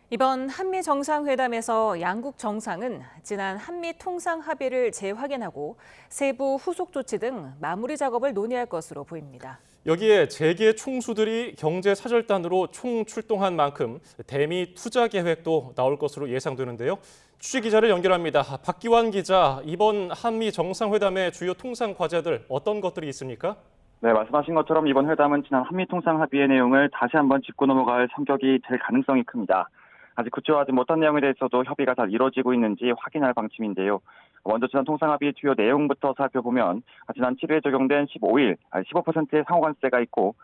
이번 한미 정상회담에서 양국 정상은 지난 한미 통상 합의를 재확인하고 세부 후속 조치 등 마무리 작업을 논의할 것으로 보입니다. 여기에 재계 총수들이 경제 사절단으로 총 출동한 만큼 대미 투자 계획도 나올 것으로 예상되는데요. 취재 기자를 연결합니다. 박기환 기자, 이번 한미 정상회담의 주요 통상 과제들 어떤 것들이 있습니까? 네, 말씀하신 것처럼 이번 회담은 지난 한미 통상 합의의 내용을 다시 한번 짚고 넘어갈 성격이 될 가능성이 큽니다. 아직 구체화하지 못한 내용에 대해서도 협의가 잘 이루어지고 있는지 확인할 방침인데요. 먼저 지난 통상합의 주요 내용부터 살펴보면 지난 7일에 적용된 15%의 상호관세가 있고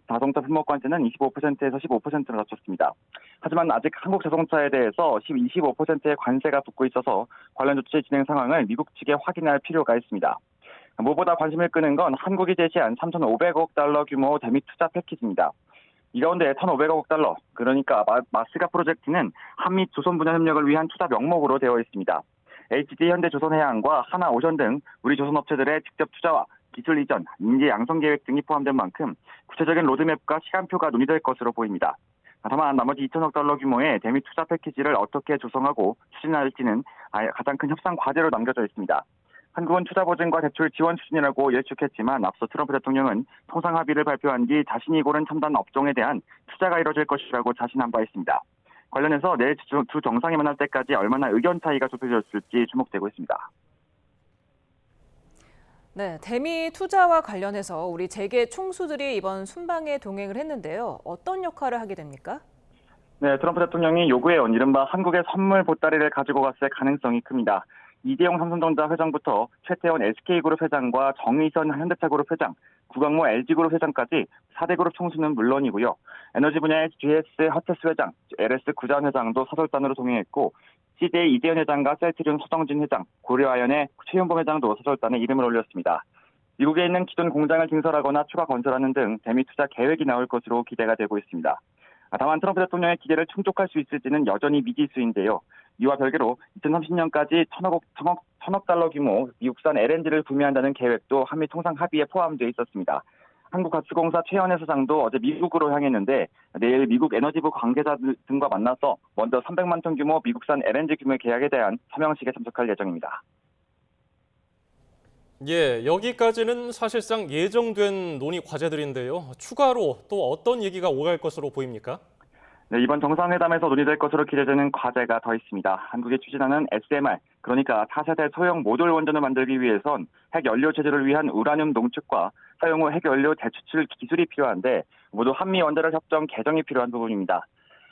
자동차 품목관세는 25%에서 15%로 낮췄습니다. 하지만 아직 한국 자동차에 대해서 25%의 관세가 붙고 있어서 관련 조치 진행 상황을 미국 측에 확인할 필요가 있습니다. 무엇보다 관심을 끄는 건 한국이 제시한 3,500억 달러 규모 대미 투자 패키지입니다. 이 가운데 1,500억 달러, 그러니까 마스가 프로젝트는 한미 조선 분야 협력을 위한 투자 명목으로 되어 있습니다. HD 현대조선해양과 하나오션 등 우리 조선업체들의 직접 투자와 기술 이전, 인재 양성 계획 등이 포함된 만큼 구체적인 로드맵과 시간표가 논의될 것으로 보입니다. 다만 나머지 2,000억 달러 규모의 대미 투자 패키지를 어떻게 조성하고 추진할지는 가장 큰 협상 과제로 남겨져 있습니다. 한국은 투자 보증과 대출 지원 추진이라고 일축했지만 앞서 트럼프 대통령은 통상 합의를 발표한 뒤 자신이 고른 첨단 업종에 대한 투자가 이뤄질 것이라고 자신한 바 있습니다. 관련해서 내일 두 정상이 만날 때까지 얼마나 의견 차이가 좁혀졌을지 주목되고 있습니다. 네, 대미 투자와 관련해서 우리 재계 총수들이 이번 순방에 동행을 했는데요. 어떤 역할을 하게 됩니까? 네, 트럼프 대통령이 요구해온 이른바 한국의 선물 보따리를 가지고 갔을 가능성이 큽니다. 이대용 삼성전자 회장부터 최태원 SK그룹 회장과 정의선 현대차그룹 회장, 구광모 LG그룹 회장까지 4대 그룹 총수는 물론이고요. 에너지 분야의 GS 허테스 회장, LS 구자원 회장도 사설단으로 동행했고 CJ 이재현 회장과 셀트리온 서정진 회장, 고려아연의 최윤범 회장도 사설단에 이름을 올렸습니다. 미국에 있는 기존 공장을 증설하거나 추가 건설하는 등 대미 투자 계획이 나올 것으로 기대가 되고 있습니다. 다만 트럼프 대통령의 기대를 충족할 수 있을지는 여전히 미지수인데요. 이와 별개로 2030년까지 1,000억 달러 규모 미국산 LNG를 구매한다는 계획도 한미 통상 합의에 포함되어 있었습니다. 한국가스공사 최현혜 사장도 어제 미국으로 향했는데 내일 미국 에너지부 관계자들 등과 만나서 먼저 300만 톤 규모 미국산 LNG 구매 계약에 대한 서명식에 참석할 예정입니다. 예, 여기까지는 사실상 예정된 논의 과제들인데요. 추가로 또 어떤 얘기가 오갈 것으로 보입니까? 네, 이번 정상회담에서 논의될 것으로 기대되는 과제가 더 있습니다. 한국이 추진하는 SMR, 그러니까 차세대 소형 모듈 원전을 만들기 위해선 핵연료 제조를 위한 우라늄 농축과 사용 후 핵연료 대추출 기술이 필요한데 모두 한미 원자력 협정 개정이 필요한 부분입니다.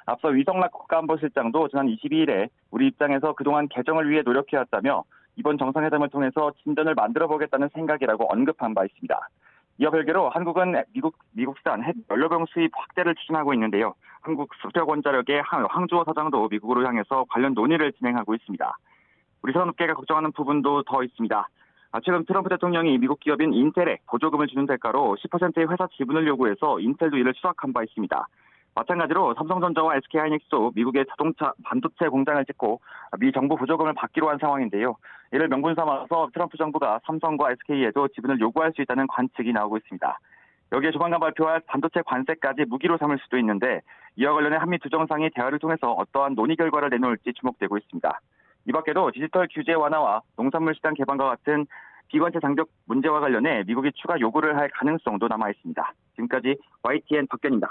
앞서 위성락 국가안보실장도 지난 22일에 우리 입장에서 그동안 개정을 위해 노력해왔다며 이번 정상회담을 통해서 진전을 만들어보겠다는 생각이라고 언급한 바 있습니다. 이와 별개로 한국은 미국산 핵 연료병 수입 확대를 추진하고 있는데요. 한국 수력원자력의 황주호 사장도 미국으로 향해서 관련 논의를 진행하고 있습니다. 우리 산업계가 걱정하는 부분도 더 있습니다. 최근 트럼프 대통령이 미국 기업인 인텔에 보조금을 주는 대가로 10%의 회사 지분을 요구해서 인텔도 이를 수락한 바 있습니다. 마찬가지로 삼성전자와 SK하이닉스도 미국의 반도체 공장을 짓고 미 정부 보조금을 받기로 한 상황인데요. 이를 명분 삼아서 트럼프 정부가 삼성과 SK에도 지분을 요구할 수 있다는 관측이 나오고 있습니다. 여기에 조만간 발표할 반도체 관세까지 무기로 삼을 수도 있는데 이와 관련해 한미 두 정상이 대화를 통해서 어떠한 논의 결과를 내놓을지 주목되고 있습니다. 이 밖에도 디지털 규제 완화와 농산물 시장 개방과 같은 비관세 장벽 문제와 관련해 미국이 추가 요구를 할 가능성도 남아 있습니다. 지금까지 YTN 박견입니다.